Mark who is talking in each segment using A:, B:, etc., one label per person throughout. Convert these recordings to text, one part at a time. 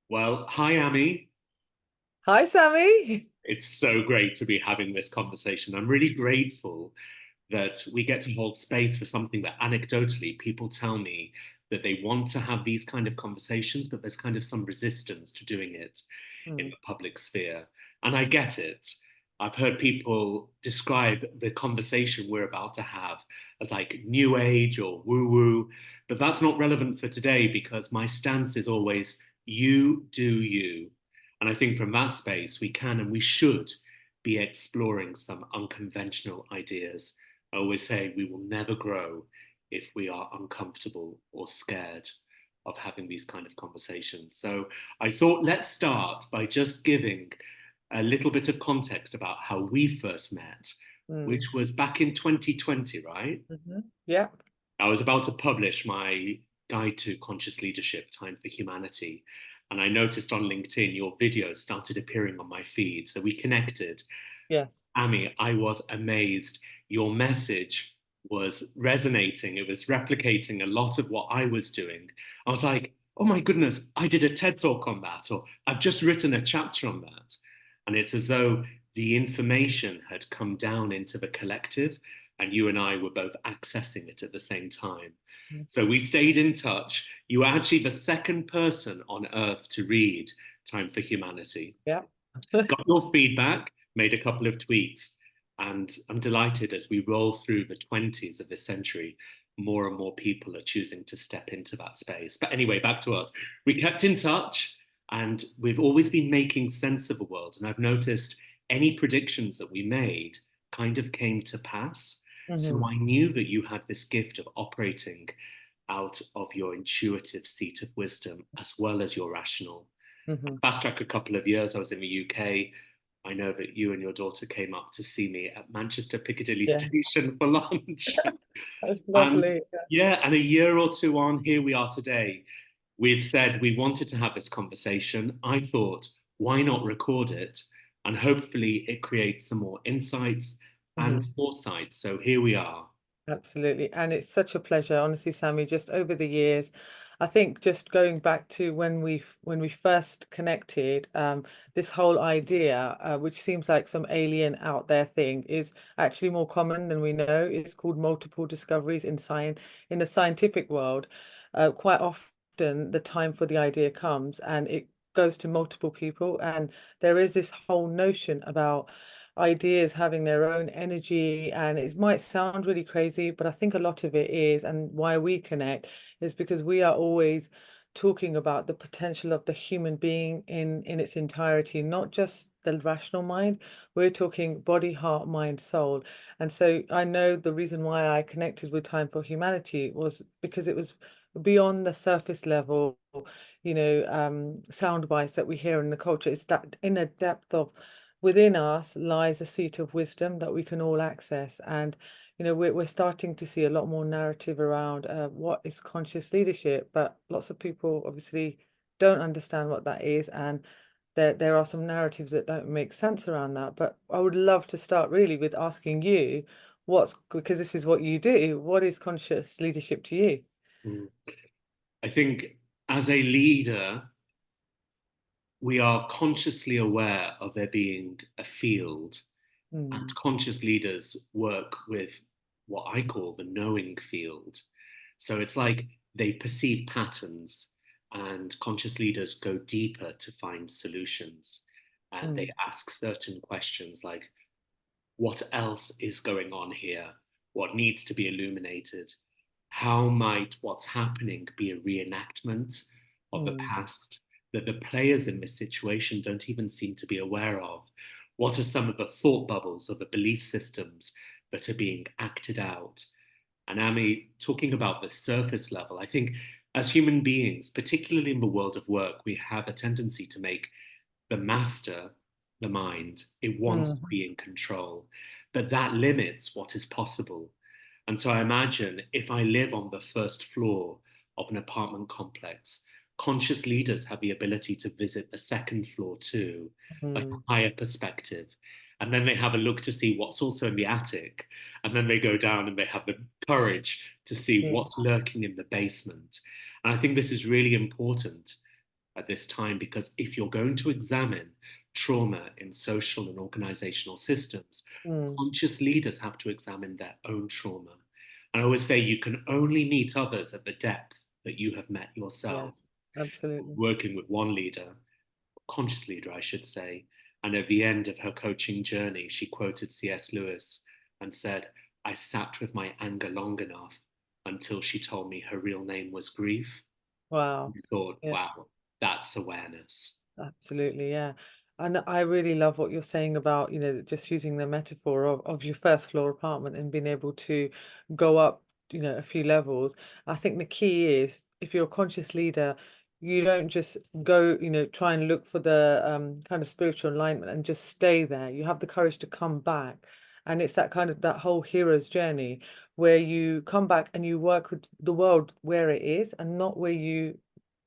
A: Well, hi, Ami.
B: Hi, Sammy.
A: It's so great to be having this conversation. I'm really grateful that we get to hold space for something that anecdotally people tell me that they want to have these kind of conversations, but there's kind of some resistance to doing it in
B: Hmm.
A: the public sphere. And I get it. I've heard people describe the conversation we're about to have as like new age or woo woo, but that's not relevant for today because my stance is always you do you. And I think from that space, we can and we should be exploring some unconventional ideas. I always say we will never grow if we are uncomfortable or scared of having these kind of conversations. So I thought let's start by just giving a little bit of context about how we first met,
B: Mm.
A: which was back in 2020, right?
B: Yeah.
A: I was about to publish my guide to conscious leadership, Time for Humanity. And I noticed on LinkedIn your videos started appearing on my feed. So we connected.
B: Yes.
A: Amy, I was amazed. Your message was resonating. It was replicating a lot of what I was doing. I was like, oh my goodness, I did a TED talk on that, or I've just written a chapter on that. And it's as though the information had come down into the collective, and you and I were both accessing it at the same time.
B: Mm.
A: So we stayed in touch. You were actually the second person on earth to read Time for Humanity.
B: Yeah.
A: Got your feedback, made a couple of tweets, and I'm delighted as we roll through the 20s of this century, more and more people are choosing to step into that space. But anyway, back to us. We kept in touch and we've always been making sense of the world. And I've noticed any predictions that we made kind of came to pass. So
B: Hmm.
A: I knew that you had this gift of operating out of your intuitive seat of wisdom as well as your rational.
B: Hmm.
A: Fast track a couple of years, I was in the UK. I know that you and your daughter came up to see me at Manchester Piccadilly
B: Yeah.
A: Station for lunch.
B: That's
A: And
B: lovely.
A: yeah, and a year or two on, here we are today. We've said we wanted to have this conversation. I thought, why not record it? And hopefully it creates some more insights and
B: Hmm.
A: foresight. So here we are.
B: Absolutely. And it's such a pleasure, honestly, Sammy, just over the years. I think just going back to when we first connected, this whole idea, which seems like some alien out there thing, is actually more common than we know. It's called multiple discoveries in the scientific world. Quite often, the time for the idea comes, and it goes to multiple people, and there is this whole notion about ideas having their own energy, and it might sound really crazy, but I think a lot of it is, and why we connect is because we are always talking about the potential of the human being in its entirety, not just the rational mind. We're talking body, heart, mind, soul. And so I know the reason why I connected with Time for Humanity was because it was beyond the surface level, sound bites that we hear in the culture. It's that inner depth of within us lies a seat of wisdom that we can all access. And, we're starting to see a lot more narrative around what is conscious leadership, but lots of people obviously don't understand what that is. And there are some narratives that don't make sense around that. But I would love to start really with asking you because this is what you do, what is conscious leadership to you?
A: Mm. I think as a leader, we are consciously aware of there being a field, and
B: Mm,
A: conscious leaders work with what I call the knowing field. So it's like they perceive patterns, and conscious leaders go deeper to find solutions. And they
B: mm,
A: ask certain questions like, what else is going on here? What needs to be illuminated? How might what's happening be a reenactment of the
B: mm,
A: past that the players in this situation don't even seem to be aware of? What are some of the thought bubbles or the belief systems that are being acted out? And Amy, talking about the surface level, I think as human beings, particularly in the world of work, we have a tendency to make the master the mind. It wants to
B: mm,
A: be in control, but that limits what is possible. And so I imagine if I live on the first floor of an apartment complex, conscious leaders have the ability to visit the second floor too, like
B: mm.
A: a higher perspective. And then they have a look to see what's also in the attic. And then they go down and they have the courage to see
B: Yeah.
A: what's lurking in the basement. And I think this is really important at this time, because if you're going to examine trauma in social and organizational systems,
B: Mm,
A: conscious leaders have to examine their own trauma. And I always say you can only meet others at the depth that you have met
B: yeah,
A: yourself.
B: absolutely.
A: Working with one leader, conscious leader, I should say, and at the end of her coaching journey, she quoted C.S. Lewis and said, I sat with my anger long enough until she told me her real name was grief.
B: Wow.
A: And I thought,
B: Yeah.
A: wow, that's awareness.
B: Absolutely, yeah. And I really love what you're saying about, just using the metaphor of your first floor apartment and being able to go up, a few levels. I think the key is if you're a conscious leader, you don't just go, try and look for the kind of spiritual alignment and just stay there. You have the courage to come back. And it's that kind of that whole hero's journey where you come back and you work with the world where it is and not where you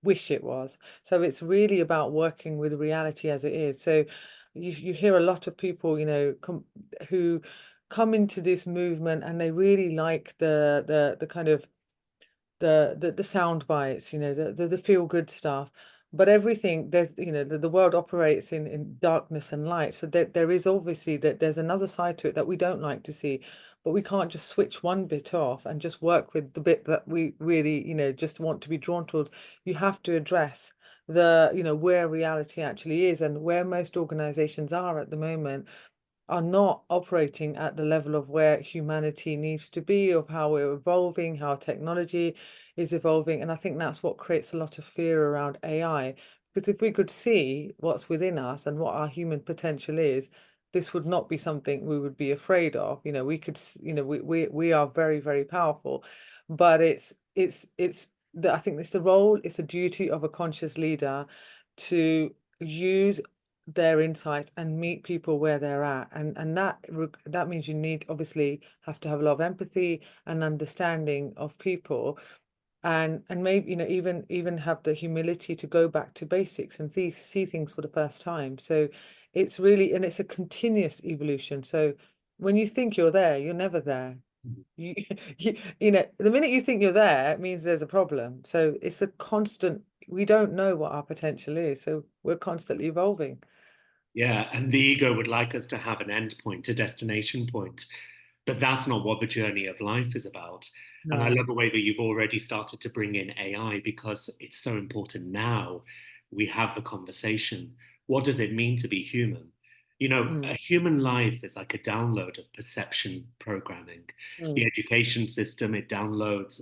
B: wish it was. So it's really about working with reality as it is. So you hear a lot of people, who come into this movement and they really like the kind of the sound bites, the feel good stuff. But everything there's the world operates in darkness and light. So there is obviously that there's another side to it that we don't like to see, but we can't just switch one bit off and just work with the bit that we really, just want to be drawn towards. You have to address where reality actually is and where most organizations are at the moment are not operating at the level of where humanity needs to be, of how we're evolving, how technology is evolving. And I think that's what creates a lot of fear around AI. Because if we could see what's within us and what our human potential is, this would not be something we would be afraid of. We could, we are very, very powerful, but I think it's the role, it's a duty of a conscious leader to use their insights and meet people where they're at, and that means you need obviously have to have a lot of empathy and understanding of people, and maybe even have the humility to go back to basics and see things for the first time. So it's really, and it's a continuous evolution. So when you think you're there, you're never there. you the minute you think you're there, it means there's a problem. So it's a constant, we don't know what our potential is, so we're constantly evolving.
A: Yeah, and the ego would like us to have an end point, a destination point. But that's not what the journey of life is about. And I
B: No.
A: love the way that you've already started to bring in AI because it's so important now we have the conversation. What does it mean to be human? You know,
B: Mm,
A: a human life is like a download of perception programming. The
B: mm.
A: education system, it downloads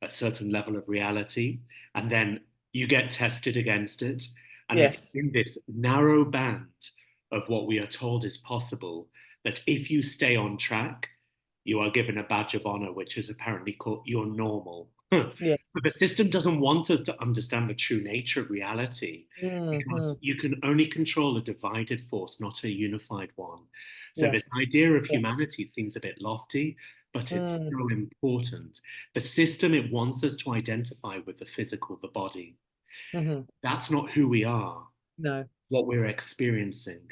A: a certain level of reality, and then you get tested against it. And it's
B: Yes.
A: in this narrow band of what we are told is possible that if you stay on track, you are given a badge of honor, which is apparently called your normal.
B: Yes.
A: But the system doesn't want us to understand the true nature of reality
B: Mm.
A: because you can only control a divided force, not a unified one. So, this
B: Yes.
A: idea of
B: Yeah.
A: humanity seems a bit lofty, but it's
B: Mm.
A: so important. The system, it wants us to identify with the physical, the body.
B: Hmm.
A: That's not who we are,
B: No.
A: what we're experiencing.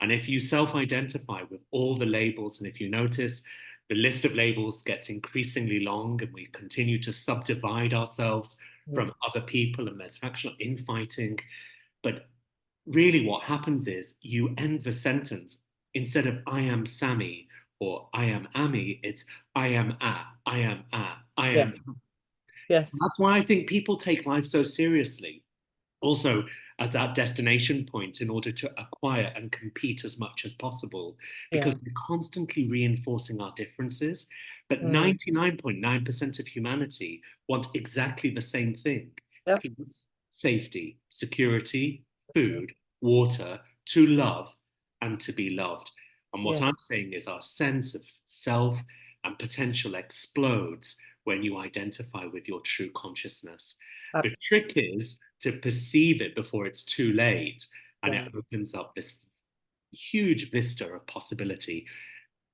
A: And if you self identify with all the labels, and if you notice, the list of labels gets increasingly long, and we continue to subdivide ourselves
B: Mm.
A: from other people, and there's factional infighting. But really, what happens is you end the sentence instead of I am Samie or I am Ami, it's I am I am I am.
B: Yes. Yes.
A: That's why I think people take life so seriously also as that destination point in order to acquire and compete as much as possible because
B: Yeah.
A: we're constantly reinforcing our differences. But
B: Mm.
A: 99.9% of humanity want exactly the same thing:
B: Yep.
A: peace, safety, security, food, water, to love, and to be loved. And what I'm
B: Yes.
A: saying is our sense of self and potential explodes when you identify with your true consciousness.
B: Ab-
A: The trick is to perceive it before it's too late, and it
B: yeah.
A: opens up this huge vista of possibility.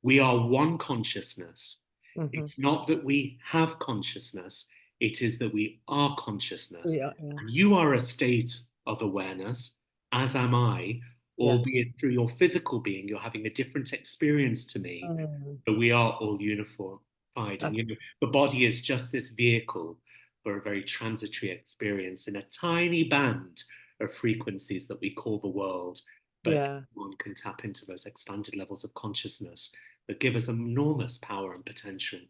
A: We are one consciousness.
B: Hmm.
A: It's not that we have consciousness, it is that we are consciousness.
B: Yeah. Yeah.
A: And you are a state of awareness, as am I,
B: Yes.
A: albeit through your physical being, you're having a different experience to me,
B: Mm.
A: but we are all unified. And
B: Ab-
A: you know, the body is just this vehicle for a very transitory experience in a tiny band of frequencies that we call the world, but
B: Yeah.
A: everyone can tap into those expanded levels of consciousness that give us enormous power and potential.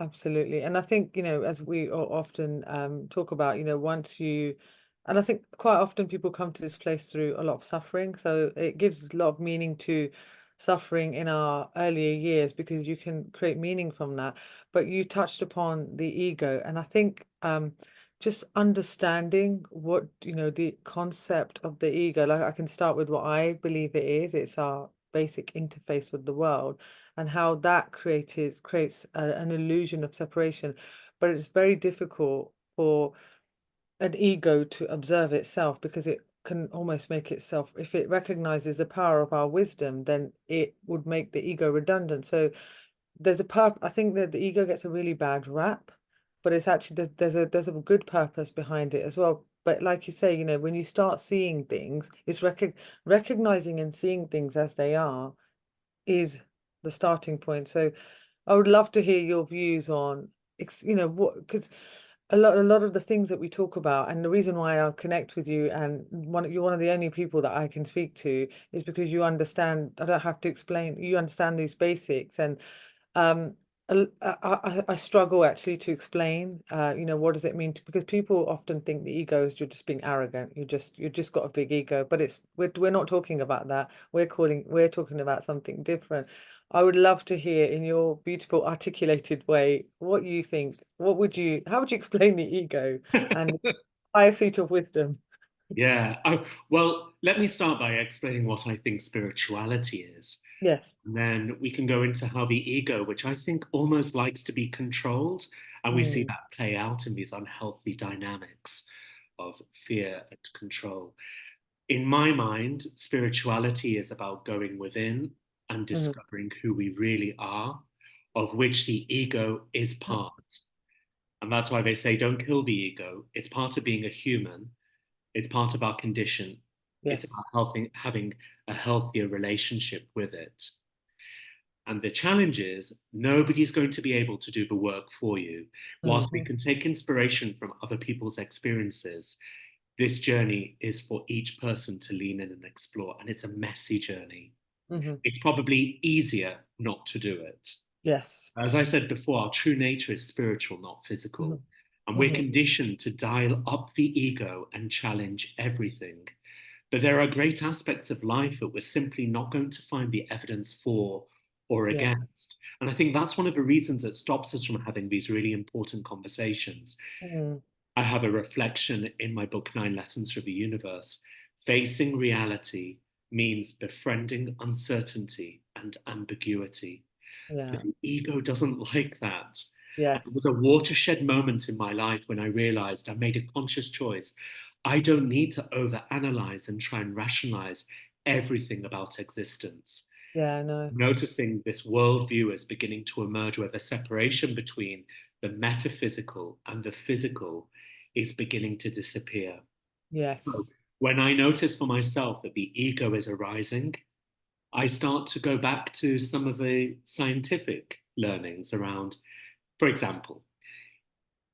B: Absolutely. And I think, as we often talk about, and I think quite often people come to this place through a lot of suffering. So it gives a lot of meaning to suffering in our earlier years because you can create meaning from that. But you touched upon the ego. And I think just understanding what, the concept of the ego, like I can start with what I believe it is. It's our basic interface with the world and how that creates an illusion of separation. But it's very difficult for an ego to observe itself because it can almost make itself, if it recognizes the power of our wisdom, then it would make the ego redundant. So I think that the ego gets a really bad rap, but it's actually there's a good purpose behind it as well. But like you say, when you start seeing things, it's recognizing and seeing things as they are is the starting point. So I would love to hear your views on, what, because a lot of the things that we talk about, and the reason why I connect with you, and you're one of the only people that I can speak to, is because you understand. I don't have to explain. You understand these basics, and um, I struggle actually to explain. What does it mean to, because people often think the ego is you're just being arrogant. You just got a big ego, but we're not talking about that. We're talking about something different. I would love to hear in your beautiful articulated way what you think. How would you explain the ego and the higher seat of wisdom?
A: Yeah. Well, let me start by explaining what I think spirituality is.
B: Yes.
A: And then we can go into how the ego, which I think almost likes to be controlled, and we see
B: Mm,
A: that play out in these unhealthy dynamics of fear and control. In my mind, spirituality is about going within and
B: mhm,
A: discovering who we really are, of which the ego is
B: mm,
A: part. And that's why they say don't kill the ego. It's part of being a human, it's part of our condition. It's
B: yes.
A: about having a healthier relationship with it. And the challenge is nobody's going to be able to do the work for you. Whilst we
B: Hmm.
A: can take inspiration from other people's experiences, this journey is for each person to lean in and explore. And it's a messy journey.
B: Hmm.
A: It's probably easier not to do it.
B: Yes.
A: As I said before, our true nature is spiritual, not
B: Hmm.
A: physical. And we're
B: Hmm.
A: conditioned to dial up the ego and challenge everything. But there are great aspects of life that we're simply not going to find the evidence for or
B: Yeah.
A: against. And I think that's one of the reasons that stops us from having these really important conversations.
B: Mm,
A: I have a reflection in my book, Nine Lessons from the Universe. Facing reality means befriending uncertainty and ambiguity. But
B: yeah.
A: the ego doesn't like that. And it was
B: Yes.
A: a watershed moment in my life when I realized I made a conscious choice. I don't need to overanalyze and try and rationalize everything about existence.
B: Yeah, I know.
A: Noticing this worldview is beginning to emerge where the separation between the metaphysical and the physical is beginning to disappear. So
B: Yes.
A: when I notice for myself that the ego is arising, I start to go back to some of the scientific learnings around, for example,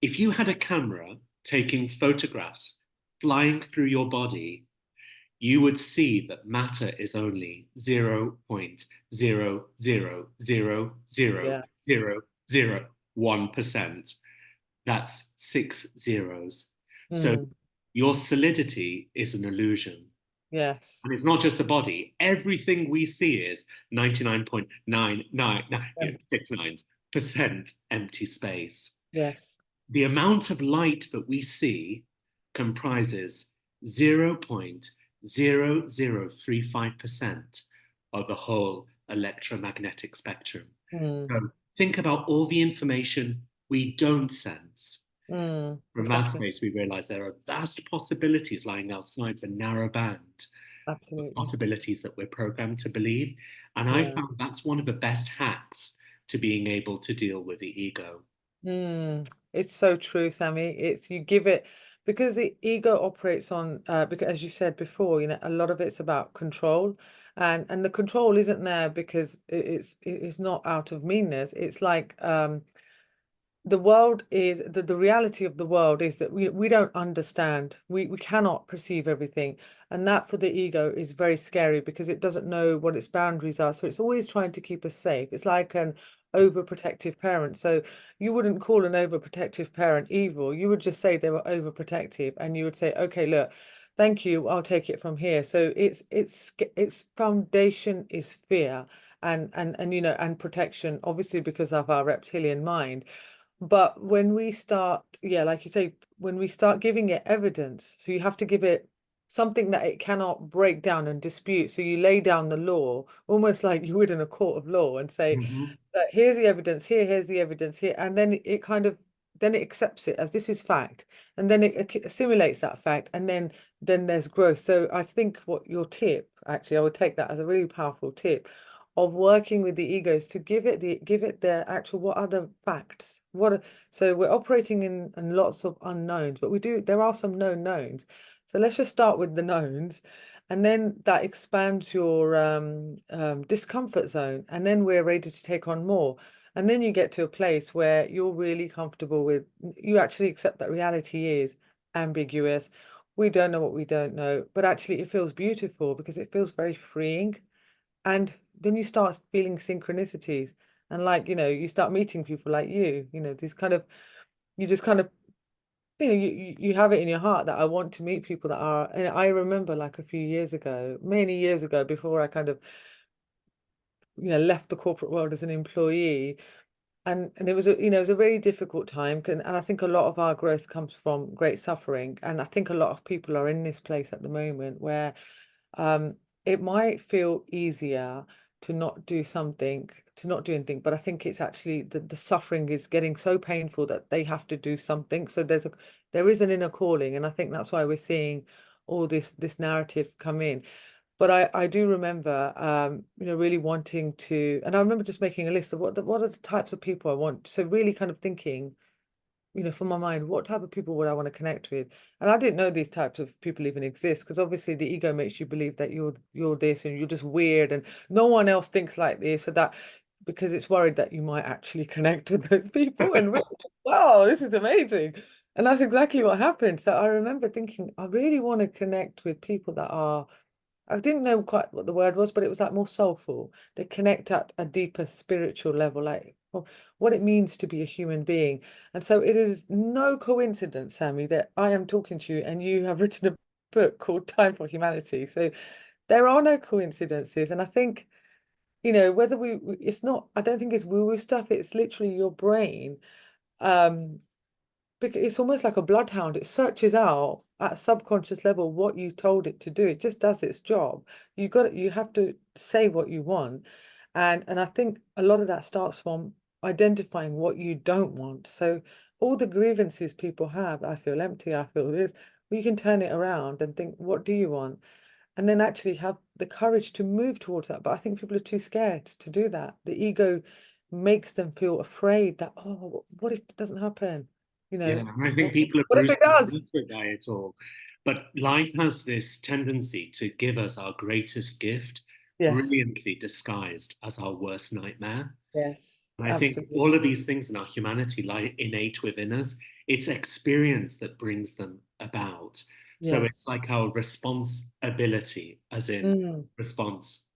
A: if you had a camera taking photographs flying through your body, you would see that matter is only
B: Yeah.
A: 0.0000001%. That's six zeros. So
B: Mm,
A: your solidity is an illusion.
B: yes.
A: And it's not just the body. Everything we see is 99.99969% empty space.
B: Yes.
A: The amount of light that we see comprises 0.0035% of the whole electromagnetic spectrum.
B: Mm,
A: So think about all the information we don't sense. From that
B: exactly.
A: place, we realize there are vast possibilities lying outside the narrow band of
B: Absolutely.
A: possibilities that we're programmed to believe. And I
B: Yeah.
A: found that's one of the best hacks to being able to deal with the ego.
B: It's so true, Sammy. It's you give it because the ego operates on because as you said before, a lot of it's about control. And the control isn't there because it's not out of meanness. It's like the world is the reality of the world is that we don't understand. We cannot perceive everything. And that for the ego is very scary because it doesn't know what its boundaries are. So it's always trying to keep us safe. It's like an overprotective parent. So you wouldn't call an overprotective parent evil. You would just say they were overprotective and you would say, okay, look, thank you, I'll take it from here. So its foundation is fear and and protection, obviously because of our reptilian mind. But when we start, yeah, like you say, when we start giving it evidence, so you have to give it something that it cannot break down and dispute. So you lay down the law, almost like you would in a court of law, and say,
A: Mhm.
B: here's the evidence here, here's the evidence here. And then it kind of, then it accepts it as this is fact. And then it assimilates that fact. And then there's growth. So I think what your tip, actually, I would take that as a really powerful tip of working with the egos to give it the actual what are the facts so we're operating in lots of unknowns, but there are some known knowns. So let's just start with the knowns, and then that expands your discomfort zone, and then we're ready to take on more. And then you get to a place where you're really comfortable with, you actually accept that reality is ambiguous. We don't know what we don't know, but actually it feels beautiful because it feels very freeing. And then you start feeling synchronicities. And like, you start meeting people like these kind of, you just kind of, you have it in your heart that I want to meet people that are, and I remember like a few years ago, many years ago, before I kind of, left the corporate world as an employee. And it was it was a very difficult time. And I think a lot of our growth comes from great suffering. And I think a lot of people are in this place at the moment where um, it might feel easier to not do something, to not do anything, but I think it's actually the suffering is getting so painful that they have to do something. So there is an inner calling, and I think that's why we're seeing all this narrative come in. But I do remember really wanting to, and I remember just making a list of what are the types of people I want. So really kind of thinking, from my mind, what type of people would I want to connect with? And I didn't know these types of people even exist because obviously the ego makes you believe that you're this and you're just weird and no one else thinks like this or that, because it's worried that you might actually connect with those people and really, wow, this is amazing. And that's exactly what happened. So I remember thinking, I really want to connect with people that are, I didn't know quite what the word was, but it was like more soulful. They connect at a deeper spiritual level, like what it means to be a human being. And so it is no coincidence, Sammy, that I am talking to you and you have written a book called Time for Humanity. So there are no coincidences. And I think, whether it's not, I don't think it's woo-woo stuff. It's literally your brain. Um, because it's almost like a bloodhound. It searches out at a subconscious level what you told it to do. It just does its job. You have to say what you want. And I think a lot of that starts from identifying what you don't want. So all the grievances people have, I feel empty, I feel this, well, you can turn it around and think, what do you want? And then actually have the courage to move towards that. But I think people are too scared to do that. The ego makes them feel afraid that, oh, what if it doesn't happen? You
A: Yeah,
B: know,
A: and I think
B: what
A: people are
B: what if it
A: brutally
B: does?
A: hurt by it all. But life has this tendency to give us our greatest gift,
B: Yes,
A: brilliantly disguised as our worst nightmare.
B: yes,
A: And I think
B: absolutely.
A: all of these things in our humanity lie innate within us. It's experience that brings them about. So it's
B: Yes.
A: like our responsibility, as in
B: Mm,
A: response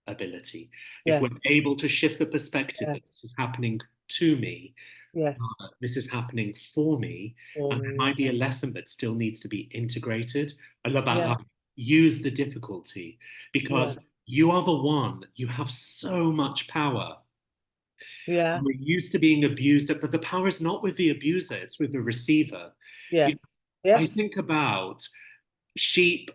A: ability. If we're
B: yes,
A: able to shift the perspective
B: yes,
A: that this is happening to me,
B: yes.
A: this is happening for me,
B: For
A: and there
B: me,
A: might be a lesson that still needs to be integrated. I love that.
B: yeah,
A: Use the difficulty
B: yeah,
A: because you are the one, you have so much power.
B: yeah,
A: And we're used to being abused, but the power is not with the abuser, it's with the receiver. You,
B: yes,
A: I
B: yes,
A: think about sheep,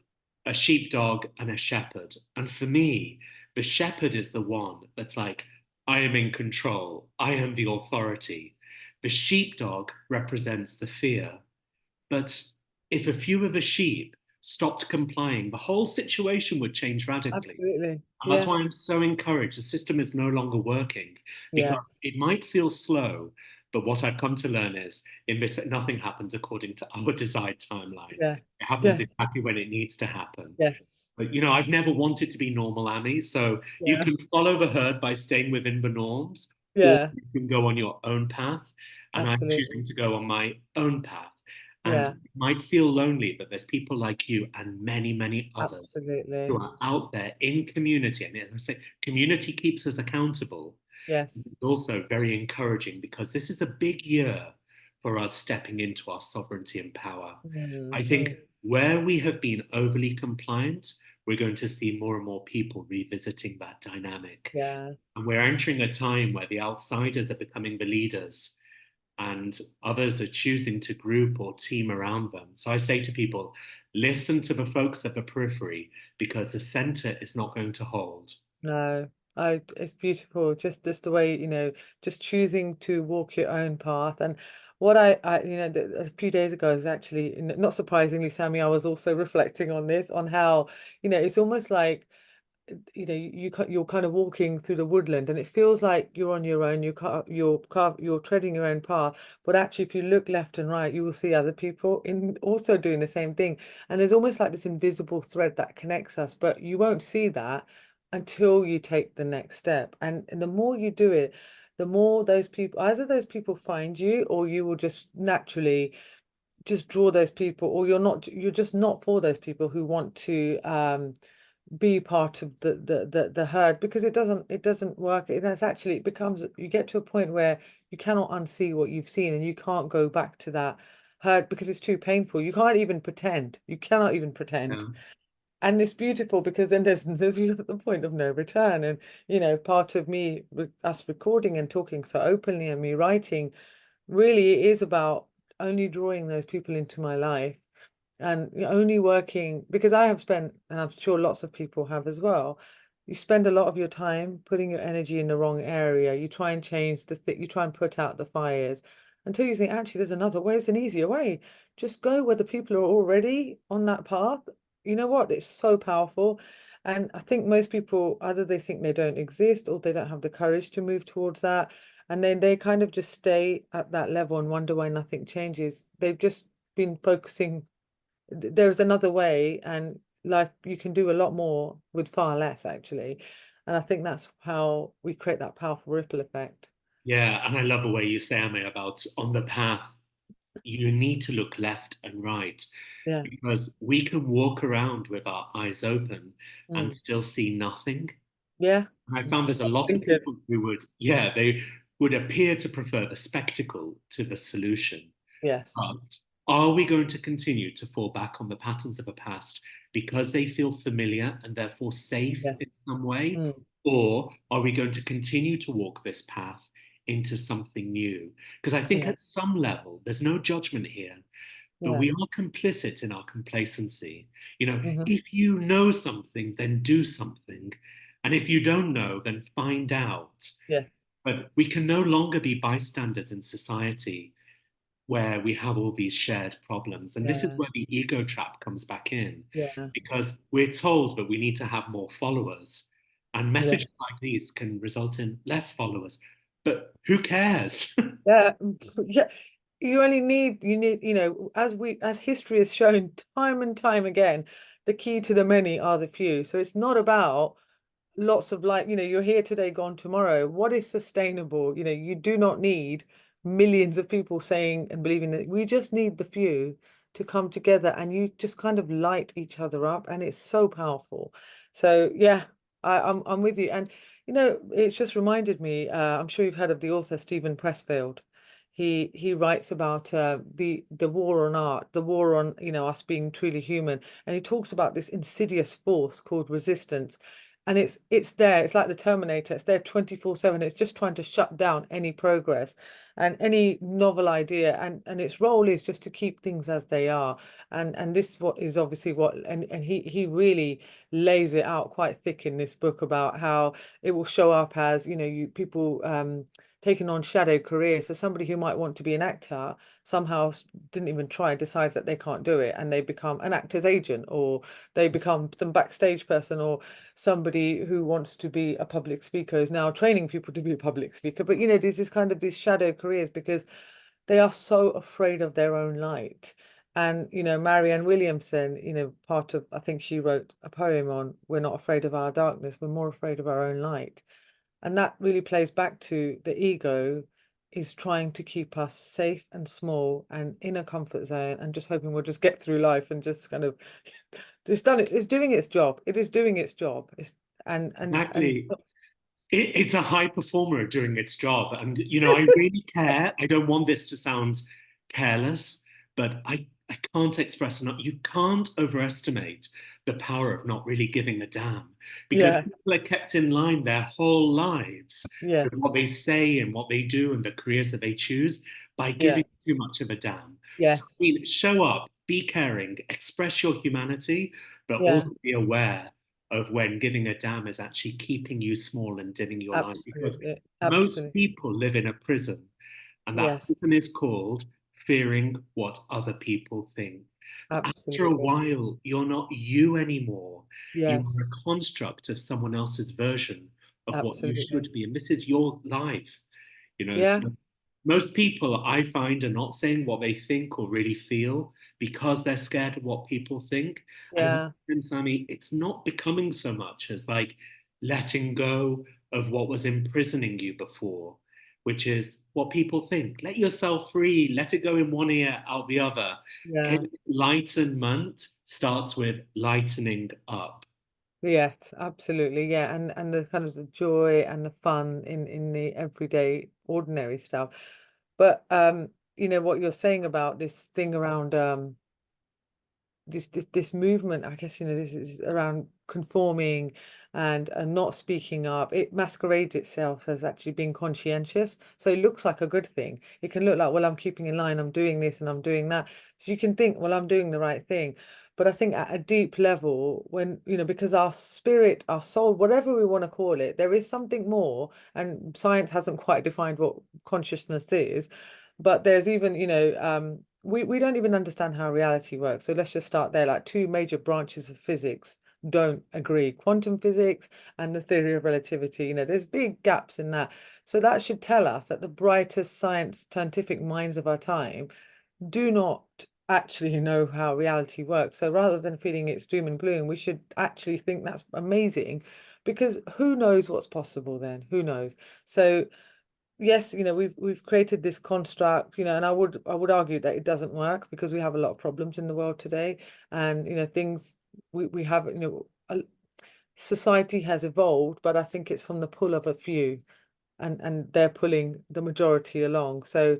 A: a sheepdog, and a shepherd. And for me, the shepherd is the one that's like, I am in control, I am the authority. The sheepdog represents the fear. But if a few of the sheep stopped complying, the whole situation would change radically.
B: absolutely.
A: And that's
B: Yeah,
A: why I'm so encouraged. The system is no longer working because
B: yes,
A: it might feel slow, but what I've come to learn is in this, nothing happens according to our desired timeline.
B: yeah,
A: It happens
B: yes,
A: exactly when it needs to happen.
B: yes,
A: But I've never wanted to be normal, Ami. So you
B: yeah,
A: can follow the herd by staying within the norms, or
B: Yeah,
A: you can go on your own path. And I'm
B: absolutely.
A: choosing to go on my own path. And
B: Yeah,
A: it might feel lonely, but there's people like you and many, many others who
B: absolutely.
A: are out there in community. And as I say, community keeps us accountable. It's
B: Yes.
A: also very encouraging because this is a big year for us stepping into our sovereignty and power. I think
B: Mm.
A: where we have been overly compliant, we're going to see more and more people revisiting that dynamic.
B: Yeah.
A: And we're entering a time where the outsiders are becoming the leaders and others are choosing to group or team around them. So I say to people, listen to the folks at the periphery because the center is not going to hold.
B: No, it's beautiful. Just the way, just choosing to walk your own path. And what a few days ago is actually, not surprisingly, Sammy, I was also reflecting on this, on how, it's almost like you're kind of walking through the woodland and it feels like you're on your own, you're treading your own path, but actually if you look left and right you will see other people in also doing the same thing, and there's almost like this invisible thread that connects us, but you won't see that until you take the next step, and the more you do it, the more those people, either those people find you or you will just naturally just draw those people, or you're just not for those people who want to be part of the herd, because it doesn't work. That's actually, it becomes, you get to a point where you cannot unsee what you've seen and you can't go back to that herd because it's too painful. You can't even pretend. You cannot even pretend.
A: Yeah.
B: And it's beautiful because then there's the point of no return. And part of me, us recording and talking so openly and me writing, really it is about only drawing those people into my life, and you're only working because I have spent, and I'm sure lots of people have as well. You spend a lot of your time putting your energy in the wrong area. You try and change you try and put out the fires until you think, actually, there's another way, it's an easier way. Just go where the people are already on that path. You know what? It's so powerful. And I think most people, either they think they don't exist or they don't have the courage to move towards that. And then they kind of just stay at that level and wonder why nothing changes. They've just been focusing, there's another way, and life, you can do a lot more with far less actually, and I think that's how we create that powerful ripple effect.
A: Yeah, and I love the way you say, Amy, about on the path, you need to look left and right
B: Yeah.
A: because we can walk around with our eyes open and
B: Mm.
A: still see nothing.
B: Yeah.
A: And I found there's a lot of
B: Thinkers.
A: people who would, yeah, they would appear to prefer the spectacle to the solution.
B: Yes.
A: But are we going to continue to fall back on the patterns of the past because they feel familiar and therefore safe
B: Yes.
A: in some way?
B: Mm.
A: Or are we going to continue to walk this path into something new? Because I think
B: Yeah.
A: at some level, there's no judgment here, but
B: Yeah.
A: we are complicit in our complacency. You know,
B: Hmm.
A: if you know something, then do something. And if you don't know, then find out.
B: Yeah.
A: But we can no longer be bystanders in society where we have all these shared problems. And this is
B: Yeah.
A: where the ego trap comes back in,
B: Yeah.
A: because we're told that we need to have more followers. And
B: Yeah.
A: messages like these can result in less followers. But who cares?
B: Yeah. Yeah. You need, as history has shown time and time again, the key to the many are the few. So it's not about lots of, like, you're here today, gone tomorrow. What is sustainable? You do not need millions of people saying and believing that. We just need the few to come together, and you just kind of light each other up, and it's so powerful. So yeah, I'm with you. And it's just reminded me, I'm sure you've heard of the author Stephen Pressfield. He writes about the war on art, the war on, us being truly human, and he talks about this insidious force called resistance. And it's there, it's like the Terminator, it's there 24/7. It's just trying to shut down any progress and any novel idea, and its role is just to keep things as they are. And this what is obviously what, and he really lays it out quite thick in this book about how it will show up as, you people taking on shadow careers. So somebody who might want to be an actor somehow didn't even try, decides that they can't do it, and they become an actor's agent, or they become some backstage person, or somebody who wants to be a public speaker is now training people to be a public speaker. But there's this kind of these shadow careers because they are so afraid of their own light. And Marianne Williamson, part of, I think she wrote a poem on, we're not afraid of our darkness, we're more afraid of our own light. And that really plays back to the ego is trying to keep us safe and small and in a comfort zone and just hoping we'll just get through life and just kind of it's doing its job. It is doing its job. It's and
A: Exactly. It's a high performer doing its job. And, I really care. I don't want this to sound careless, but I can't express enough. You can't overestimate the power of not really giving a damn because
B: yeah,
A: people are kept in line their whole lives with
B: yes,
A: what they say and what they do and the careers that they choose by
B: yeah,
A: giving too much of a damn. So, I
B: yes,
A: mean, show up, be caring, express your humanity, but
B: yeah,
A: also be aware of when giving a damn is actually keeping you small and dimming your light. Because
B: absolutely,
A: most
B: absolutely,
A: people live in a prison, and that
B: yes,
A: prison is called fearing what other people think. But after a
B: absolutely,
A: while, you're not you anymore. You are
B: yes,
A: a construct of someone else's version of what you
B: absolutely,
A: should be. And this is your life.
B: yeah,
A: So most people I find are not saying what they think or really feel because they're scared of what people think. And
B: yeah,
A: Sammy, it's not becoming so much as like letting go of what was imprisoning you before, which is what people think. Let yourself free, let it go in one ear, out the other.
B: yeah.
A: Enlightenment starts with lightening up.
B: Yes, absolutely. Yeah, and the kind of the joy and the fun in the everyday ordinary stuff. But what you're saying about this thing around this movement, I guess, this is around conforming and not speaking up. It masquerades itself as actually being conscientious. So it looks like a good thing. It can look like, well, I'm keeping in line, I'm doing this and I'm doing that. So you can think, well, I'm doing the right thing. But I think at a deep level, when, because our spirit, our soul, whatever we want to call it, there is something more, and science hasn't quite defined what consciousness is, but there's even, we don't even understand how reality works. So let's just start there. Like two major branches of physics don't agree: quantum physics and the theory of relativity. There's big gaps in that. So that should tell us that the brightest scientific minds of our time do not actually know how reality works. So rather than feeling it's doom and gloom, we should actually think that's amazing, because who knows what's possible then? Who knows? So yes, we've created this construct, and I would argue that it doesn't work, because we have a lot of problems in the world today, and things we have, society has evolved, but I think it's from the pull of a few, and they're pulling the majority along. So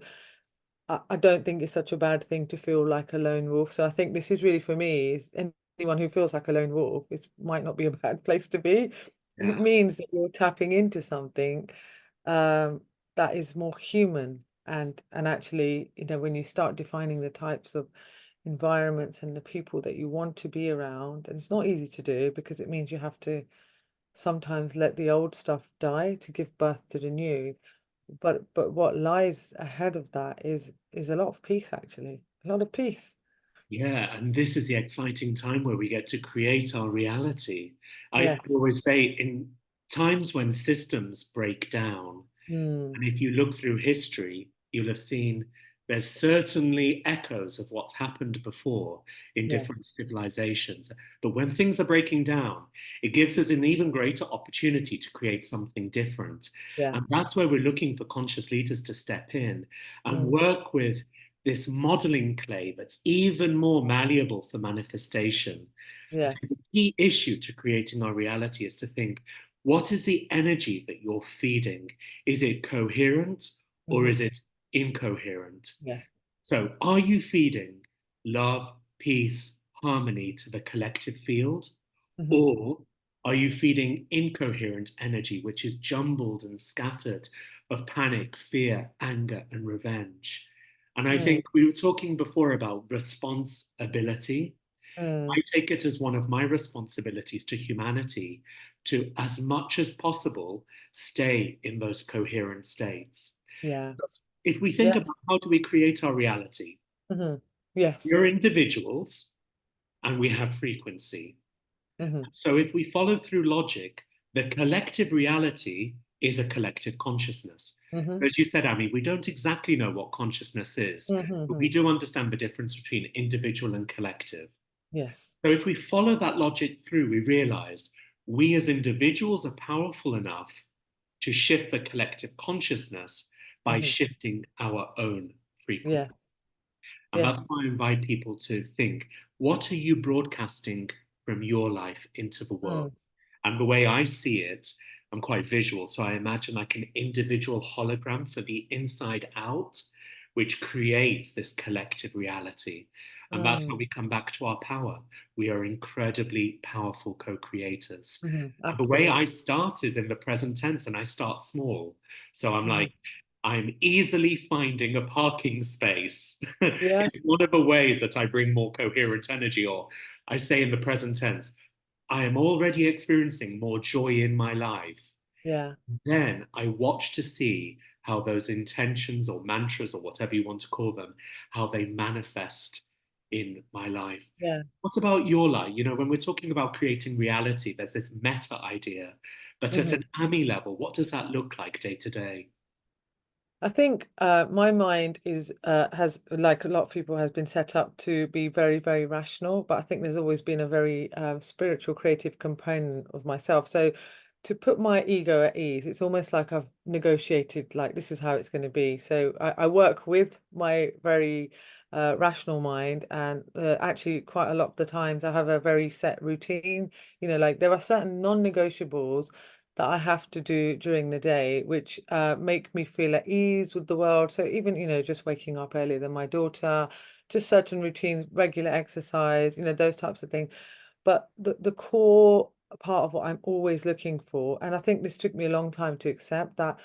B: I don't think it's such a bad thing to feel like a lone wolf. So I think this is really, for me, is anyone who feels like a lone wolf, it might not be a bad place to be. It
A: Yeah.
B: means that you're tapping into something um, that is more human. And actually, when you start defining the types of environments and the people that you want to be around, and it's not easy to do, because it means you have to sometimes let the old stuff die to give birth to the new. But what lies ahead of that is a lot of peace, actually. A lot of peace.
A: Yeah, and this is the exciting time where we get to create our reality. I
B: Yes.
A: always say in times when systems break down,
B: Mm,
A: and if you look through history, you'll have seen there's certainly echoes of what's happened before in
B: yes.
A: different civilizations. But when things are breaking down, it gives us an even greater opportunity to create something different.
B: Yeah.
A: And that's where we're looking for conscious leaders to step in and
B: Mm,
A: work with this modeling clay that's even more malleable for manifestation. So the
B: yes.
A: key issue to creating our reality is to think, what is the energy that you're feeding? Is it coherent or
B: Hmm.
A: is it incoherent?
B: Yes.
A: So, are you feeding love, peace, harmony to the collective field?
B: Hmm.
A: Or are you feeding incoherent energy, which is jumbled and scattered of panic, fear, anger, and revenge? And I
B: Mm,
A: think we were talking before about responsibility.
B: mm,
A: I take it as one of my responsibilities to humanity to, as much as possible, stay in those coherent states.
B: yeah.
A: If we think
B: Yes.
A: about how do we create our reality,
B: Hmm.
A: we're
B: Yes.
A: individuals and we have frequency.
B: Hmm.
A: So if we follow through logic, the collective reality is a collective consciousness.
B: Hmm.
A: As you said, Ami, we don't exactly know what consciousness is, but we
B: Hmm.
A: do understand the difference between individual and collective.
B: Yes.
A: So if we follow that logic through, we realize we as individuals are powerful enough to shift the collective consciousness by
B: Hmm.
A: shifting our own
B: Yeah.
A: frequency. And that's
B: Yes.
A: why I invite people to think, what are you broadcasting from your life into the world?
B: Mm.
A: And the way I see it, I'm quite visual. So I imagine like an individual hologram for the inside out, which creates this collective reality. And that's how
B: Mm.
A: we come back to our power. We are incredibly powerful co creators.
B: Hmm.
A: And the way I
B: Absolutely.
A: start is in the present tense, and I start small. So I'm
B: Hmm.
A: like, I'm easily finding a parking space.
B: Yeah.
A: It's one of the ways that I bring more coherent energy, or I say in the present tense, I am already experiencing more joy in my life.
B: Yeah.
A: Then I watch to see how those intentions or mantras or whatever you want to call them, how they manifest in my life.
B: Yeah.
A: What about your life? You know, when we're talking about creating reality, there's this meta idea, but at
B: Hmm.
A: an AMI level, what does that look like day to day?
B: I think my mind is has, like a lot of people, has been set up to be very, very rational, but I think there's always been a very spiritual, creative component of myself. So to put my ego at ease, it's almost like I've negotiated, like this is how it's going to be. So I work with my very rational mind, and actually quite a lot of the times I have a very set routine. Like there are certain non-negotiables that I have to do during the day, which make me feel at ease with the world. So even, just waking up earlier than my daughter, just certain routines, regular exercise, those types of things. But the core part of what I'm always looking for, and I think this took me a long time to accept, that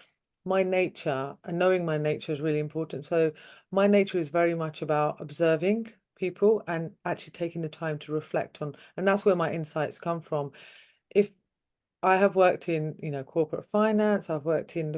B: my nature and knowing my nature is really important. So my nature is very much about observing people and actually taking the time to reflect on, and that's where my insights come from. If I have worked in, corporate finance. I've worked in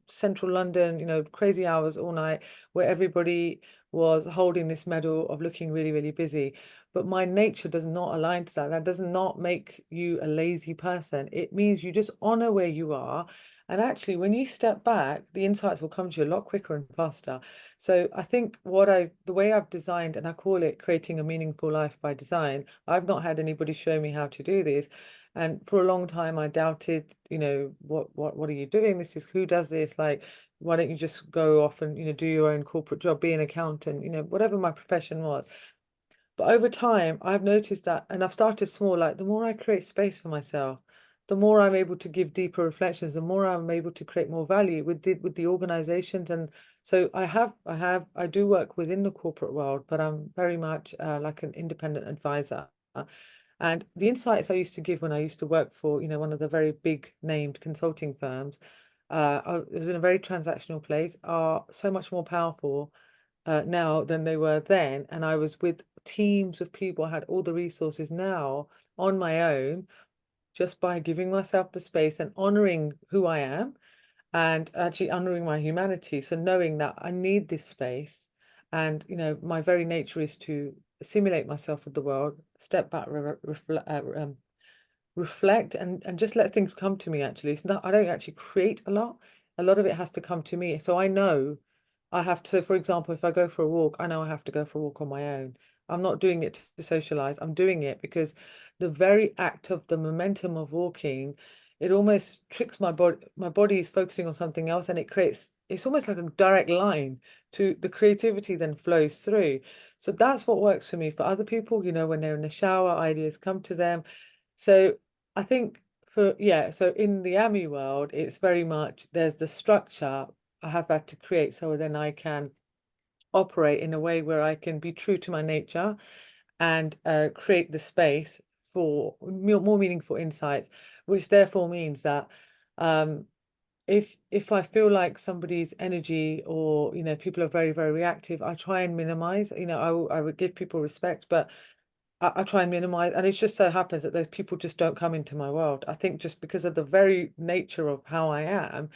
B: central London, crazy hours all night, where everybody was holding this medal of looking really, really busy. But my nature does not align to that. That does not make you a lazy person. It means you just honor where you are. And actually, when you step back, the insights will come to you a lot quicker and faster. So I think the way I've designed, and I call it creating a meaningful life by design, I've not had anybody show me how to do this. And for a long time, I doubted, what are you doing? This is, who does this? Like, why don't you just go off and, do your own corporate job, be an accountant, whatever my profession was. But over time, I've noticed that, and I've started small, like the more I create space for myself, the more I'm able to give deeper reflections, the more I'm able to create more value with the organizations. And so I do work within the corporate world, but I'm very much like an independent advisor. And the insights I used to give when I used to work for, one of the very big named consulting firms, it was in a very transactional place, are so much more powerful now than they were then. And I was with teams of people. I had all the resources now on my own, just by giving myself the space and honoring who I am and actually honoring my humanity. So knowing that I need this space, and my very nature is to assimilate myself with the world, step back, reflect, and just let things come to me. Actually, it's not, I don't actually create a lot of it has to come to me. So I know I have to, for example, if I go for a walk, I know I have to go for a walk on my own. I'm not doing it to socialize. I'm doing it because the very act of the momentum of walking, it almost tricks my body. My body is focusing on something else, and it's almost like a direct line to the creativity then flows through. So that's what works for me. For other people, when they're in the shower, ideas come to them. So I think so in the AMI world, it's very much, there's the structure I have had to create so then I can operate in a way where I can be true to my nature and create the space for more meaningful insights, which therefore means that um, if I feel like somebody's energy, or people are very, very reactive, I try and minimize. I would give people respect, but I try and minimize, and it just so happens that those people just don't come into my world. I think just because of the very nature of how I am,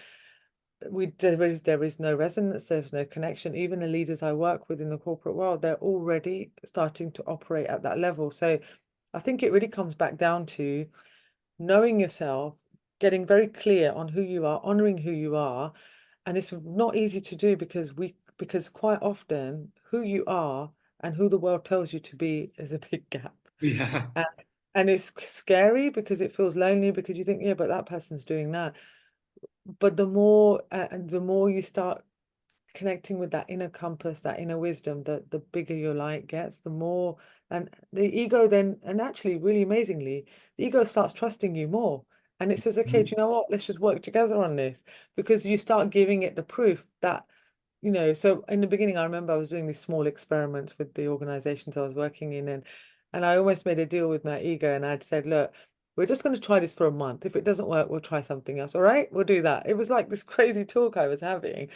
B: there is no resonance, there's no connection. Even the leaders I work with in the corporate world, they're already starting to operate at that level. So I think it really comes back down to knowing yourself, getting very clear on who you are, honoring who you are. And it's not easy to do because quite often who you are and who the world tells you to be is a big gap.
A: Yeah.
B: And, and it's scary because it feels lonely, because you think, yeah, but that person's doing that. but the more you start connecting with that inner compass, that inner wisdom, the bigger your light gets, the more, and the ego then, and actually, really amazingly, the ego starts trusting you more. And it says, okay, do you know what? Let's just work together on this, because you start giving it the proof that, so in the beginning, I remember I was doing these small experiments with the organizations I was working in, and I almost made a deal with my ego, and I'd said, look, we're just going to try this for a month. If it doesn't work, we'll try something else. All right, we'll do that. It was like this crazy talk I was having.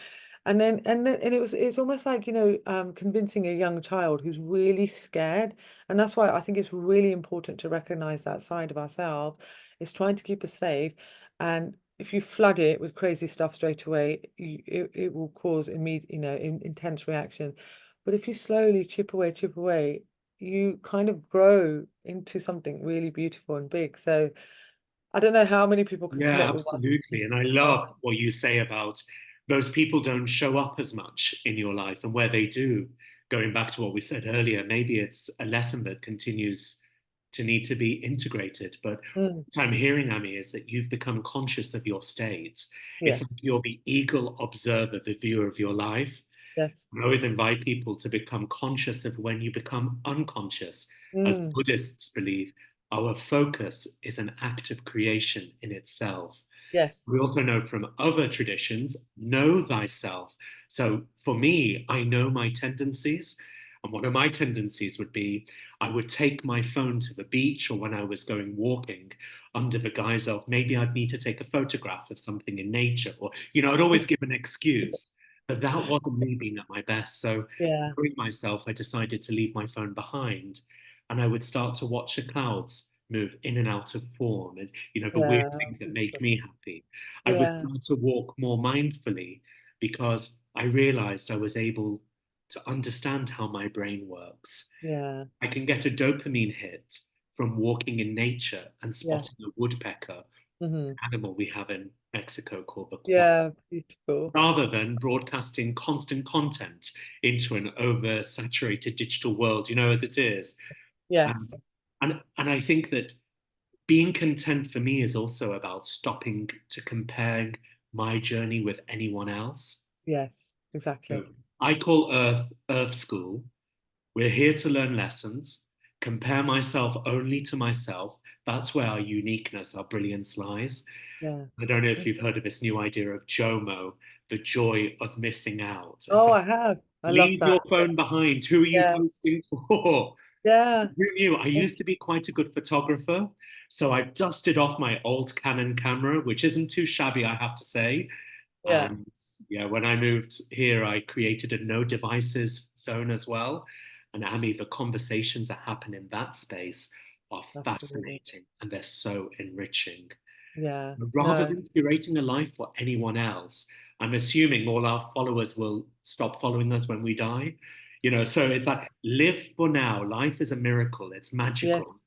B: And it's almost like, convincing a young child who's really scared. And that's why I think it's really important to recognize that side of ourselves. It's trying to keep us safe. And if you flood it with crazy stuff straight away, it will cause immediate, intense reaction. But if you slowly chip away, you kind of grow into something really beautiful and big. So I don't know how many people can
A: Yeah,
B: connect with what.
A: absolutely. And I
B: Yeah.
A: love what you say about those people don't show up as much in your life, and where they do, going back to what we said earlier, maybe it's a lesson that continues to need to be integrated. But
B: Mm,
A: what I'm hearing, Amy, is that you've become conscious of your state. It's like
B: yes.
A: you're the eagle observer, the viewer of your life.
B: Yes.
A: I always invite people to become conscious of when you become unconscious. As
B: Mm,
A: Buddhists believe, our focus is an act of creation in itself. We
B: yes.
A: also know from other traditions, know thyself. So for me, I know my tendencies. And one of my tendencies would be I would take my phone to the beach, or when I was going walking, under the guise of maybe I'd need to take a photograph of something in nature, or, I'd always give an excuse. But that wasn't me being at my best. So
B: Yeah.
A: knowing myself, I decided to leave my phone behind, and I would start to watch the clouds move in and out of form, and the weird
B: Yeah.
A: things that make
B: Beautiful.
A: me happy. I would
B: Yeah.
A: start to walk more mindfully, because I realized I was able to understand how my brain works.
B: Yeah.
A: I can get a dopamine hit from walking in nature and
B: Yeah.
A: spotting a woodpecker,
B: Hmm.
A: animal we have in Mexico called the quack,
B: Yeah. Beautiful.
A: rather than broadcasting constant content into an oversaturated digital world, as it is. Um,
B: Yes.
A: and I think that being content for me is also about stopping to comparing my journey with anyone else.
B: Yes.
A: So
B: Exactly.
A: I call Earth School. We're here to learn lessons, compare myself only to myself. That's where our uniqueness, our brilliance lies.
B: Yeah.
A: I don't know if
B: Mm.
A: you've heard of this new idea of JOMO, the joy of missing out. It's
B: Oh,
A: like,
B: I have. I love
A: leave
B: that.
A: your phone behind. Who are you
B: Yeah.
A: posting for?
B: Yeah.
A: Who knew? I used to be quite a good photographer, so I've dusted off my old Canon camera, which isn't too shabby, I have to say.
B: Yeah.
A: And yeah, when I moved here, I created a no devices zone as well. And Amy, the conversations that happen in that space are
B: Absolutely.
A: fascinating, and they're so enriching.
B: Yeah.
A: Rather
B: No.
A: than curating a life for anyone else, I'm assuming all our followers will stop following us when we die. So it's like, live for now. Life is a miracle, it's magical.
B: Yes.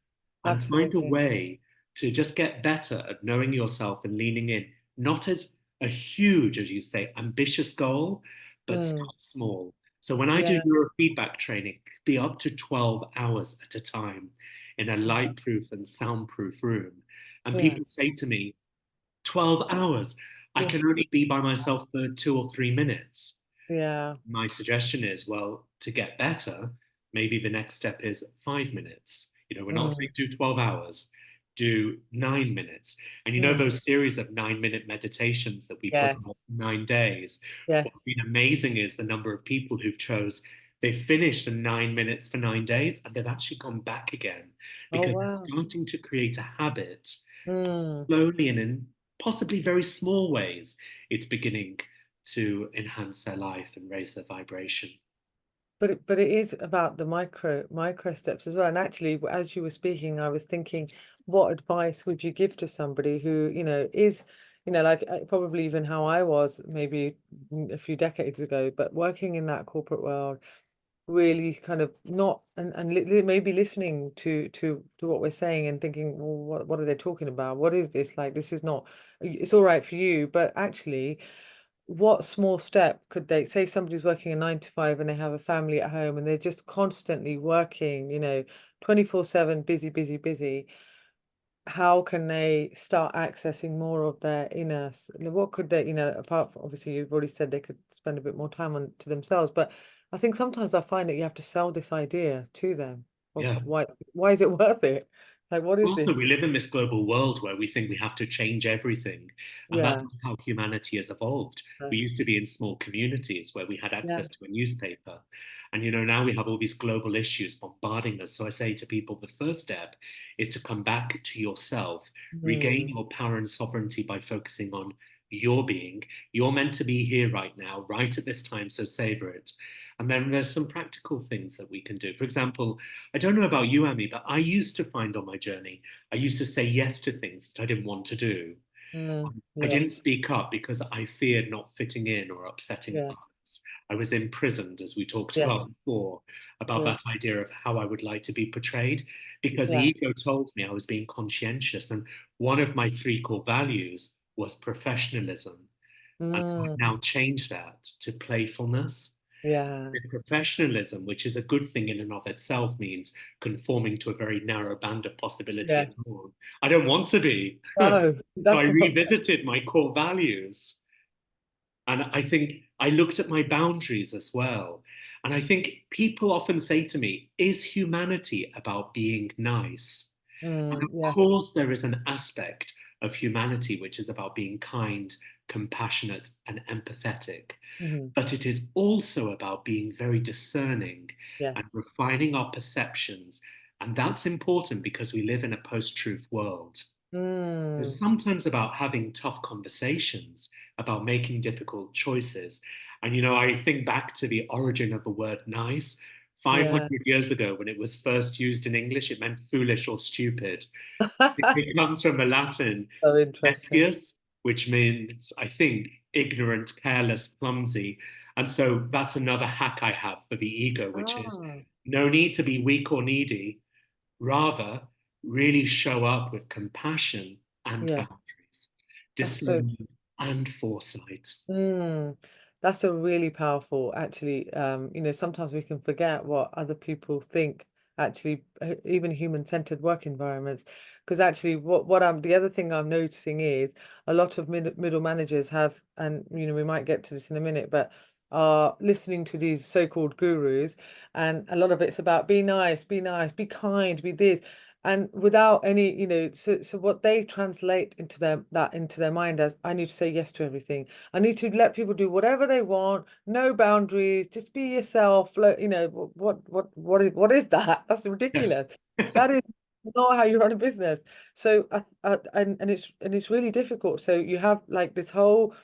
A: And find a
B: Absolutely.
A: way to just get better at knowing yourself and leaning in, not as a huge, as you say, ambitious goal, but
B: Mm.
A: start small. So when I do
B: Yeah.
A: neurofeedback training, it could be up to 12 hours at a time in a
B: Yeah.
A: light-proof and soundproof room. And
B: Yeah.
A: people say to me, 12 hours. I
B: Yeah.
A: can only be by myself for 2 or 3 minutes.
B: Yeah.
A: My suggestion is, well, to get better, maybe the next step is 5 minutes. We're not saying
B: Mm.
A: do 12 hours, do 9 minutes. And
B: Mm.
A: those series of 9-minute meditations that we put on
B: Yes.
A: 9 days, what's
B: Yes.
A: been amazing is the number of people who've chose, they finished the 9 minutes for 9 days, and they've actually gone back again,
B: Oh,
A: because they're
B: wow.
A: starting to create a habit, and
B: Mm.
A: slowly and in possibly very small ways, it's beginning to enhance their life and raise their vibration.
B: But it is about the micro steps as well. And actually, as you were speaking, I was thinking, what advice would you give to somebody who, is, like, probably even how I was maybe a few decades ago, but working in that corporate world, really kind of not, and maybe listening to what we're saying and thinking, well, what are they talking about? What is this? Like, this is not, it's all right for you, but actually, what small step could they say? Somebody's working a 9 to 5 and they have a family at home and they're just constantly working, 24/7, busy, busy, busy. how can they start accessing more of their inner, what could they, apart from, obviously you've already said they could spend a bit more time on to themselves, but I think sometimes I find that you have to sell this idea to them of
A: Yeah.
B: why is it worth it? Like, what is
A: Also, we
B: this?
A: live in this global world where we think we have to change everything. And that's
B: Yeah,
A: not how humanity has evolved. We used to be in small communities where we had
B: yeah.
A: access to a newspaper. And, now we have all these global issues bombarding us. So I say to people, the first step is to come back to yourself, regain
B: Mm,
A: your power and sovereignty by focusing on your being. You're meant to be here right now, right at this time. So savor it. And then there's some practical things that we can do. For example, I don't know about you, Amy, but I used to find on my journey, I used to say yes to things that I didn't want to do. I didn't
B: yes,
A: speak up because I feared not fitting in or upsetting
B: yeah,
A: others. I was imprisoned, as we talked about
B: yes,
A: before, about
B: yeah,
A: that idea of how I would like to be portrayed, because the
B: yeah.
A: ego told me I was being conscientious. And one of my three core values was professionalism. And so I've
B: Mm,
A: now changed that to playfulness.
B: yeah,
A: The professionalism, which is a good thing in and of itself, means conforming to a very narrow band of possibility and
B: yes.
A: norm. I don't want to be. So
B: No,
A: I
B: that's the
A: revisited my core values. And I think I looked at my boundaries as well. And I think people often say to me, is humanity about being nice? And of
B: yeah.
A: course, there is an aspect of humanity which is about being kind, compassionate, and empathetic.
B: Hmm.
A: But it is also about being very discerning and
B: Yes.
A: refining our perceptions. And that's important because we live in a post truth world. It's
B: Mm,
A: sometimes about having tough conversations, about making difficult choices. And, I think back to the origin of the word nice.
B: yeah.
A: 500 years ago, when it was first used in English, it meant foolish or stupid. It comes from the Latin
B: So interesting.
A: nescius, which means, I think, ignorant, careless, clumsy. And so that's another hack I have for the ego, which is
B: Ah,
A: no need to be weak or needy. Rather, really show up with compassion and
B: yeah.
A: boundaries,
B: That's so.
A: discernment and foresight.
B: Mm, that's a really powerful, actually. Sometimes we can forget what other people think, actually, even human-centered work environments. Because actually, the other thing I'm noticing is a lot of middle managers have, and we might get to this in a minute, but are listening to these so-called gurus, and a lot of it's about be nice, be kind, be this. And without any, so what they translate into their mind as, I need to say yes to everything. I need to let people do whatever they want, no boundaries, just be yourself. What is that? That's
A: Yeah.
B: ridiculous. That is not how you run a business. So, and it's really difficult. So you have like this whole,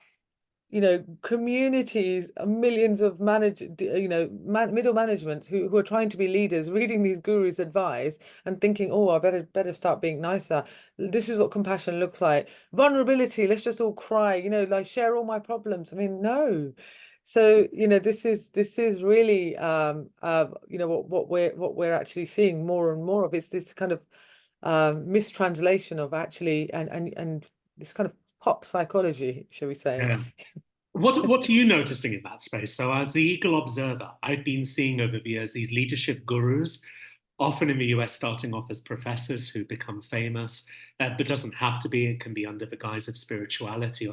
B: communities, millions of middle management who are trying to be leaders, reading these gurus' advice and thinking, oh, I better start being nicer. This is what compassion looks like. Vulnerability, let's just all cry, like share all my problems. I mean, no. So, this is really what we're actually seeing more and more of. It's this kind of mistranslation of actually and this kind of pop psychology, shall we say.
A: Yeah. What are you noticing in that space? So, as the eagle observer, I've been seeing over the years these leadership gurus, often in the US, starting off as professors who become famous, but doesn't have to be. It can be under the guise of spirituality,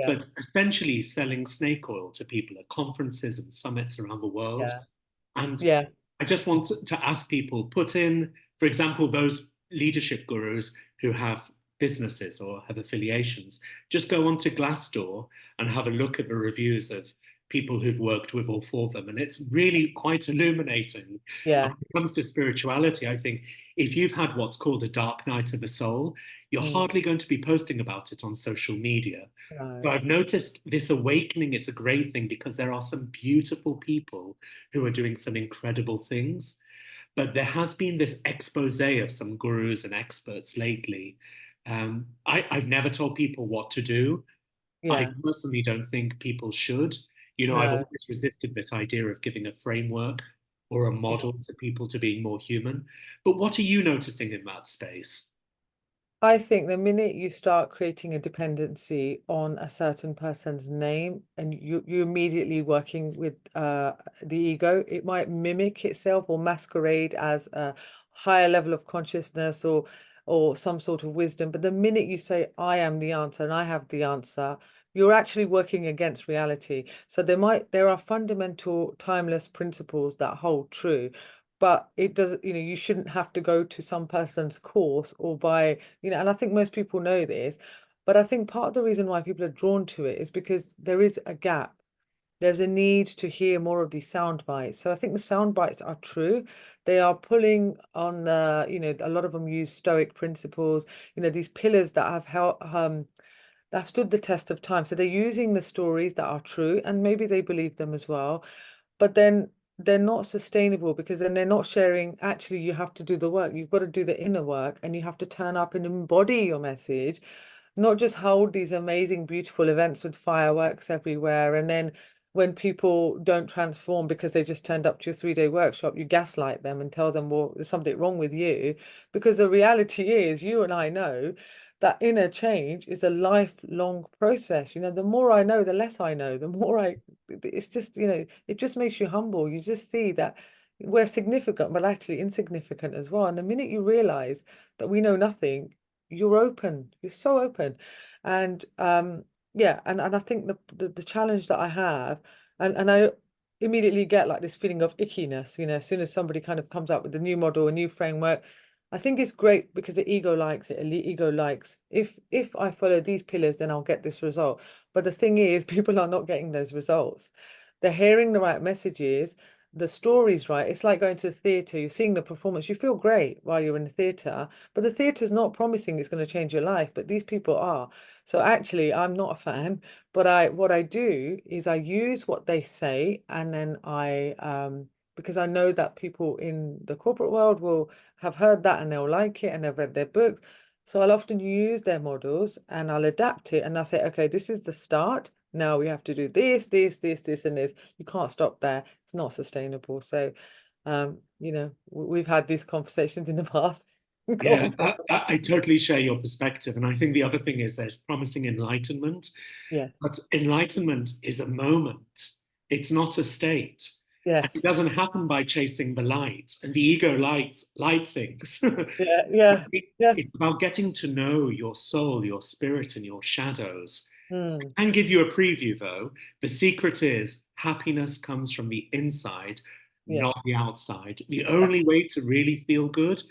A: but
B: Yes.
A: essentially selling snake oil to people at conferences and summits around the world.
B: Yeah.
A: And
B: Yeah.
A: I just want to ask people, put in, for example, those leadership gurus who have businesses or have affiliations, just go onto Glassdoor and have a look at the reviews of people who've worked with or for them. And it's really quite illuminating. And when
B: Yeah.
A: it comes to spirituality, I think if you've had what's called a dark night of the soul, you're
B: Mm,
A: hardly going to be posting about it on social media. So
B: no.
A: I've noticed this awakening. It's a great thing because there are some beautiful people who are doing some incredible things. But there has been this expose of some gurus and experts lately. I've never told people what to do. I
B: Yeah.
A: personally don't think people should. I've
B: No.
A: always resisted this idea of giving a framework or a model
B: Yes.
A: to people to being more human. But what are you noticing in that space?
B: I think the minute you start creating a dependency on a certain person's name and you immediately working with the ego, it might mimic itself or masquerade as a higher level of consciousness or or some sort of wisdom. But the minute you say, I am the answer and I have the answer, you're actually working against reality. So there are fundamental timeless principles that hold true. But it does, you shouldn't have to go to some person's course or buy, and I think most people know this. But I think part of the reason why people are drawn to it is because there is a gap. There's a need to hear more of these sound bites. So I think the sound bites are true. They are pulling on a lot of them use Stoic principles, these pillars that have helped that have stood the test of time. So they're using the stories that are true, and maybe they believe them as well. But then they're not sustainable, because then they're not sharing, actually, you have to do the work. You've got to do the inner work, and you have to turn up and embody your message, not just hold these amazing, beautiful events with fireworks everywhere. And then when people don't transform because they just turned up to your 3-day workshop, you gaslight them and tell them, well, there's something wrong with you. Because the reality is, you and I know that inner change is a lifelong process. The more I know, the less I know, the more it's just, it just makes you humble. You just see that we're significant, but actually insignificant as well. And the minute you realize that we know nothing, you're open. You're so open. And yeah, and I think the challenge that I have, and I immediately get like this feeling of ickiness, as soon as somebody kind of comes up with a new model, a new framework. I think it's great because the ego likes it. The ego likes, if I follow these pillars, then I'll get this result. But the thing is, people are not getting those results. They're hearing the right messages, the story's right. It's like going to the theatre, you're seeing the performance, you feel great while you're in the theatre, but the theatre's not promising it's going to change your life, but these people are. So actually, I'm not a fan, but what I do is I use what they say, and then because I know that people in the corporate world will have heard that and they'll like it and they've read their books. So I'll often use their models and I'll adapt it, and I'll say, okay, this is the start. Now we have to do this, this, and this. You can't stop there. It's not sustainable. So, we've had these conversations in the past. Go
A: Yeah,
B: on.
A: I totally share your perspective. And I think the other thing is there's promising enlightenment,
B: Yes,
A: but enlightenment is a moment, it's not a state. And it
B: yes,
A: doesn't happen by chasing the light. And the ego likes light things.
B: yeah,
A: But
B: yeah, yes.
A: it's about getting to know your soul, your spirit, and your shadows.
B: Mm,
A: I can give you a preview though. The secret is happiness comes from the inside,
B: yes,
A: not the outside. The
B: exactly.
A: only way to really feel good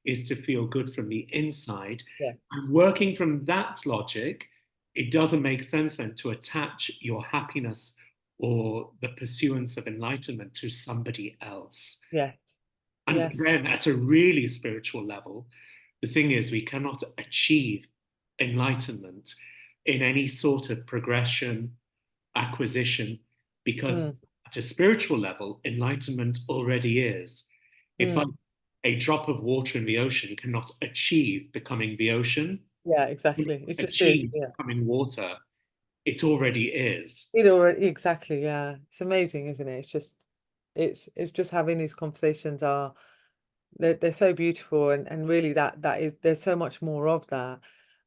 A: is to feel good from the inside.
B: Yes,
A: And working from that logic, it doesn't make sense then to attach your happiness or the pursuance of enlightenment to somebody else.
B: yes,
A: And
B: yes.
A: then at a really spiritual level, the thing is, we cannot achieve enlightenment in any sort of progression, acquisition, because
B: Mm,
A: at a spiritual level, enlightenment already is. It's like
B: mm.
A: a drop of water in the ocean cannot achieve becoming the ocean,
B: Yeah, exactly. It just is.
A: achieve
B: Yeah.
A: becoming water. It already is.
B: Exactly. Yeah. It's amazing, isn't it? It's just having these conversations are they're so beautiful, and really that is, there's so much more of that.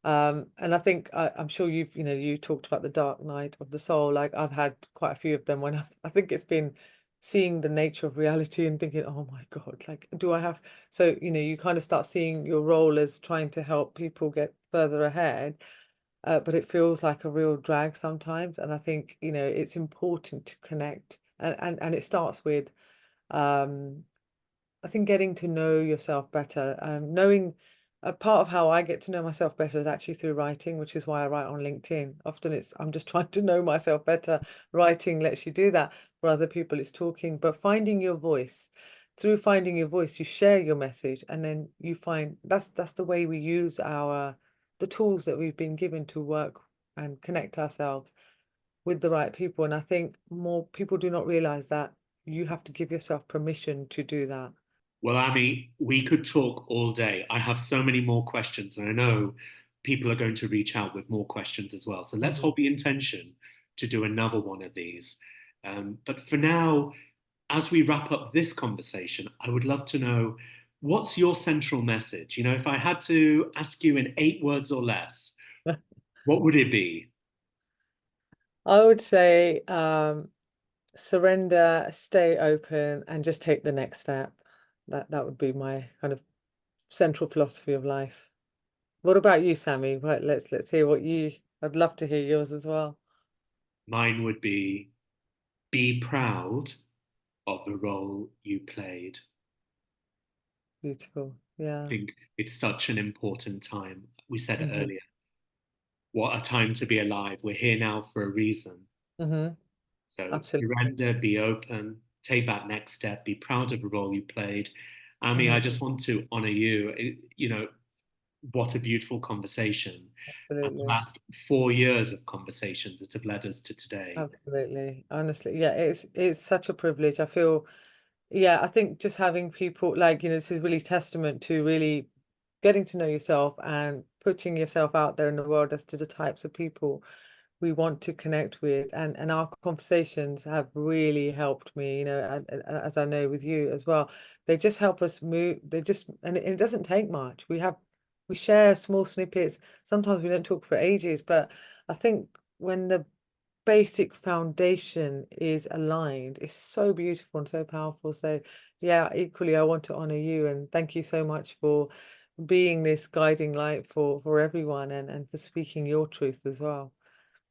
B: And I think I'm sure you talked about the dark night of the soul. Like, I've had quite a few of them when I think it's been seeing the nature of reality and thinking, oh my God, like, do I have, so you kind of start seeing your role as trying to help people get further ahead. But it feels like a real drag sometimes. And I think, it's important to connect, and it starts with um I think getting to know yourself better, knowing a part of how I get to know myself better is actually through writing, which is why I write on LinkedIn. Often I'm just trying to know myself better. Writing lets you do that. For other people, it's talking, but finding your voice. Through finding your voice, you share your message, and then you find that's the way we use the tools that we've been given to work and connect ourselves with the right people. And I think more people do not realize that you have to give yourself permission to do that.
A: Well, Amy, we could talk all day. I have so many more questions, and I know people are going to reach out with more questions as well. So let's
B: Mhm.
A: hold the intention to do another one of these. But for now, as we wrap up this conversation, I would love to know what's your central message? If I had to ask you in 8 words or less, what would it be?
B: I would say surrender, stay open, and just take the next step. That would be my kind of central philosophy of life. What about you, Sammy? Right, let's hear what you. I'd love to hear yours as well.
A: Mine would be proud of the role you played.
B: Beautiful.
A: I
B: Yeah.
A: think it's such an important time. We said it
B: Hmm.
A: earlier. What a time to be alive. We're here now for a reason.
B: Hmm.
A: So
B: Absolutely.
A: surrender, be open, take that next step, be proud of the role you played. Ami, I
B: Hmm.
A: just want to honor you. What a beautiful conversation. And the
B: Absolutely.
A: last 4 years of conversations that have led us to today.
B: Absolutely. Honestly, yeah, it's such a privilege. I feel, yeah, I think just having people like, this is really testament to really getting to know yourself and putting yourself out there in the world as to the types of people we want to connect with. And our conversations have really helped me, as I know with you as well. They just help us move. And it doesn't take much. We share small snippets. Sometimes we don't talk for ages, but I think when the basic foundation is aligned, it's so beautiful and so powerful. So yeah, equally I want to honor you and thank you so much for being this guiding light for everyone and for speaking your truth as well.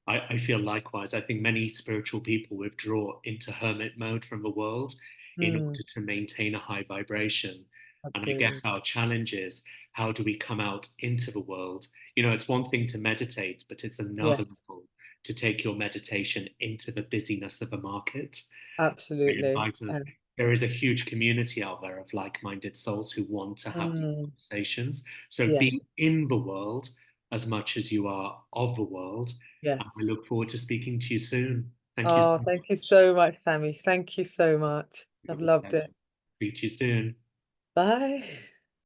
A: I feel likewise. I think many spiritual people withdraw into hermit mode from the world in
B: Mm,
A: order to maintain a high vibration. And I
B: absolutely.
A: guess our challenge is, how do we come out into the world? It's one thing to meditate, but it's another
B: Yes,
A: level to take your meditation into the busyness of a market. I
B: absolutely.
A: invite us. There is a huge community out there of like-minded souls who want to have these
B: Mm,
A: conversations. So
B: yes,
A: be in the world as much as you are of the world. And I
B: yes.
A: look forward to speaking to you soon. Thank you so
B: Oh, thank you
A: much.
B: so much, Sammy. Thank you so much.
A: It
B: I've
A: was a
B: loved
A: pleasure.
B: it.
A: Speak to you soon.
B: Bye.